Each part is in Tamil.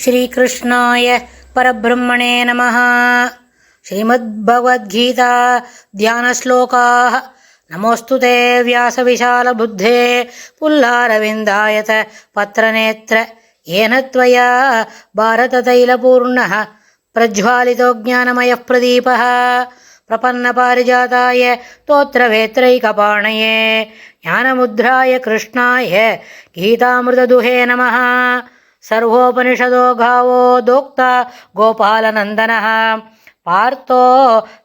श्रीकृष्णाय परब्रह्मणे नमः। श्रीमद्भगवद्गीता ध्यानश्लोकाः। नमोऽस्तु ते व्यासविशालबुद्धे पुल्लारविन्दायत पत्रनेत्र येन त्वया भारततैलपूर्णः प्रज्वालितो ज्ञानमयः प्रदीपः प्रपन्नपारिजाताय स्तोत्रवेत्रैकपाणये ज्ञानमुद्राय कृष्णाय गीतामृतदुहे नमः। सर्वोपनिषदो गावो दोक्ता गोपालनन्दनः पार्थो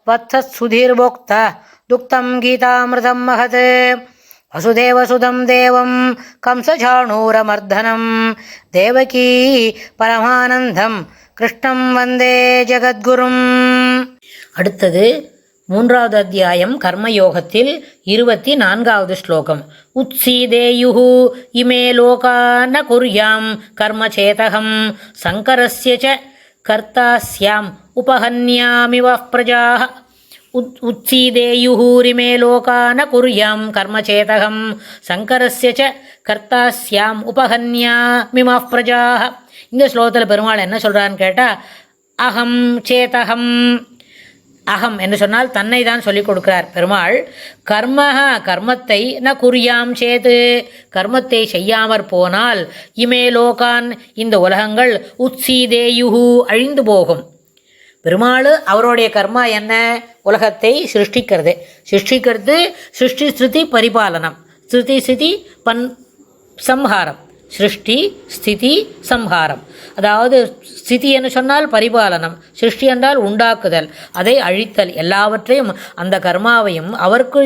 वत्सत्सुधीर्भोक्ता दुक्तं गीतामृतं महत्। वसुदेवसुतं देवं कंसचाणूरमर्दनं देवकी परमानन्दं कृष्णं वन्दे जगद्गुरुम्। அடுத்தது மூன்றாவது அத்தியாயம் கர்மயோகத்தில் 24வது ஸ்லோகம். உத்சீதேயுஹு இமே லோகா ந குர்யாம் கர்மசேதகம் சங்கரஸ்ய ச கர்த்தாஸ்யாம் உபஹன்யாமிவ பிரஜாः. உத்சீதேயுஹூரிமே லோகா ந குர்யாம் கர்மசேதகம் சங்கரஸ்ய ச கர்த்தாஸ்யாம் உபஹன்யாமிவ பிரஜாः. இந்த ஸ்லோகத்தில் பெருமாள் என்ன சொல்கிறான்னு கேட்டால், அகம் சேதகம். அகம் என்று சொன்னால் தன்னை தான் சொல்லிக் கொடுக்கிறார் பெருமாள். கர்மத்தை ந குறியாம் சேது, கர்மத்தை செய்யாமற் போனால், இமே லோகான் இந்த உலகங்கள், உத்சீதேயுஹு அழிந்து போகும். பெருமாள் அவருடைய கர்மா என்ன? உலகத்தை சிருஷ்டிக்கிறது. சிருஷ்டி ஸ்ருதி பரிபாலனம். ஸ்ருதி சம்ஹாரம். சிருஷ்டி ஸ்திதி சம்ஹாரம். அதாவது ஸ்திதி என்று சொன்னால் பரிபாலனம், சிருஷ்டி என்றால் உண்டாக்குதல், அதை அழித்தல். எல்லாவற்றையும் அந்த கர்மாவையும் அவருக்கு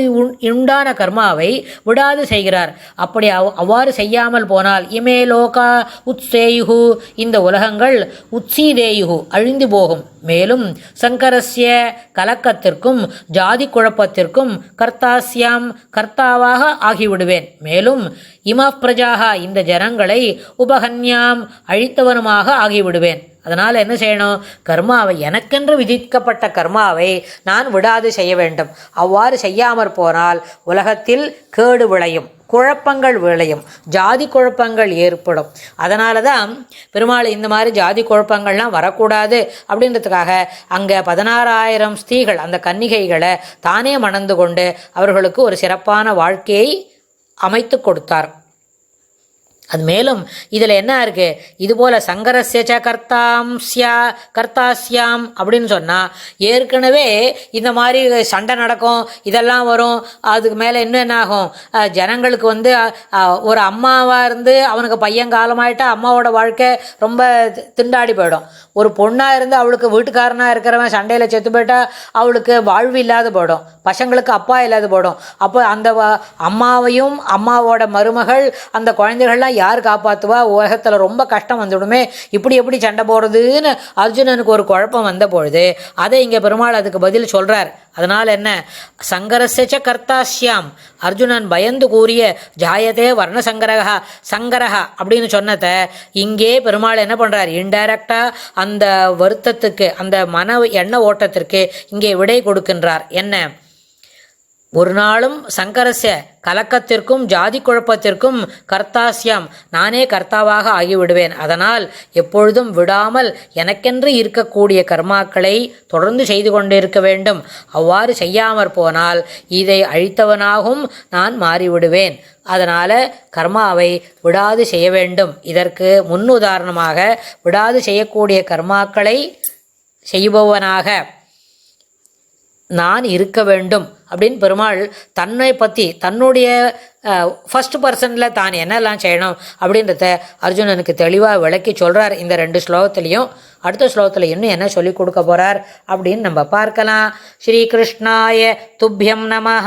உண்டான கர்மாவை விடாது செய்கிறார். அப்படி அவ்வாறு செய்யாமல் போனால், இமே லோகா உத்சேயுஹு இந்த உலகங்கள், உத்சீதேயுஹு அழிந்து போகும். மேலும் சங்கரஸ்ய கலக்கத்திற்கும் ஜாதி குழப்பத்திற்கும் கர்த்தாஸ்யாம் கர்த்தாவாக ஆகிவிடுவேன். மேலும் இம பிரஜாக இந்த ஜனங்களை உபகன்யாம் அழித்தவனுமாக ஆகிவிடுவேன். அதனால் என்ன செய்யணும்? கர்மாவை, எனக்கென்று விதிக்கப்பட்ட கர்மாவை நான் விடாது செய்ய வேண்டும். அவ்வாறு செய்யாமற் போனால் உலகத்தில் கேடு விளையும், குழப்பங்கள் விளையும், ஜாதி குழப்பங்கள் ஏற்படும். அதனால தான் பெருமாள் இந்த மாதிரி ஜாதி குழப்பங்கள்லாம் வரக்கூடாது அப்படின்றதுக்காக அங்கே 16,000 ஸ்திரீகள், அந்த கன்னிகைகளை தானே மணந்து கொண்டு அவர்களுக்கு ஒரு சிறப்பான வாழ்க்கையை அமைத்து கொடுத்தார். அது மேலும் இதில் என்ன இருக்குது? இதுபோல் சங்கரஸ்ய கர்த்தாஸ்யாம் அப்படின்னு சொன்னால், ஏற்கனவே இந்த மாதிரி சண்டை நடக்கும், இதெல்லாம் வரும். அதுக்கு மேலே இன்னும் என்ன ஆகும்? ஜனங்களுக்கு ஒரு அம்மாவாக இருந்து அவனுக்கு பையன் காலமாயிட்டா அம்மாவோட வாழ்க்கை ரொம்ப திண்டாடி போயிடும். ஒரு பொண்ணாக இருந்து அவளுக்கு வீட்டுக்காரனாக இருக்கிறவன் சண்டையில் செத்து போயிட்டா அவளுக்கு வாழ்வு இல்லாத போயிடும், பசங்களுக்கு அப்பா இல்லாத போயிடும். அப்போ அந்த அம்மாவையும் அம்மாவோட மருமகள் அந்த குழந்தைகள்லாம் யார் காப்பாற்றுவா? உலகத்தில் ரொம்ப கஷ்டம் வந்துவிடுமே. இப்படி எப்படி சண்டை போடுறதுன்னு அர்ஜுனனுக்கு ஒரு குழப்பம் வந்த பொழுது அதை இங்கே பெருமாள் அதுக்கு பதில் சொல்கிறார். அதனால் என்ன? சங்கரஸ்ய கர்த்தாஸ்யாம், அர்ஜுனன் பயந்து கூறிய ஜாயதே வர்ணசங்கரகா சங்கரகா அப்படின்னு சொன்னதை இங்கே பெருமாள் என்ன பண்ணுறார்? இன்டைரக்டாக அந்த வருத்தத்துக்கு, அந்த மன எண்ண ஓட்டத்திற்கு இங்கே விடை கொடுக்கின்றார். என்ன? ஒரு நாளும் சங்கரஸ்ய கலக்கத்திற்கும் ஜாதி குழப்பத்திற்கும் கர்த்தாஸ்யாம் நானே கர்த்தாவாக ஆகிவிடுவேன். அதனால் எப்பொழுதும் விடாமல் எனக்கென்று இருக்கக்கூடிய கர்மாக்களை தொடர்ந்து செய்து கொண்டிருக்க வேண்டும். அவ்வாறு செய்யாமற் போனால் இதை அழித்தவனாகவும் நான் மாறிவிடுவேன். அதனால் கர்மாவை விடாது செய்ய வேண்டும். இதற்கு முன்னுதாரணமாக விடாது செய்யக்கூடிய கர்மாக்களை செய்பவனாக நான் இருக்க வேண்டும் அப்படின்னு பெருமாள் தன்னை பற்றி, தன்னுடைய ஃபர்ஸ்ட் பர்சனில் தான் என்னெல்லாம் செய்யணும் அப்படின்றத அர்ஜுனனுக்கு தெளிவாக விளக்கி சொல்கிறார் இந்த 2 ஸ்லோகத்துலேயும். அடுத்த ஸ்லோகத்தில் இன்னும் என்ன சொல்லிக் கொடுக்க போகிறார் அப்படின்னு நம்ம பார்க்கலாம். ஸ்ரீகிருஷ்ணாய துப்யம் நமஹ.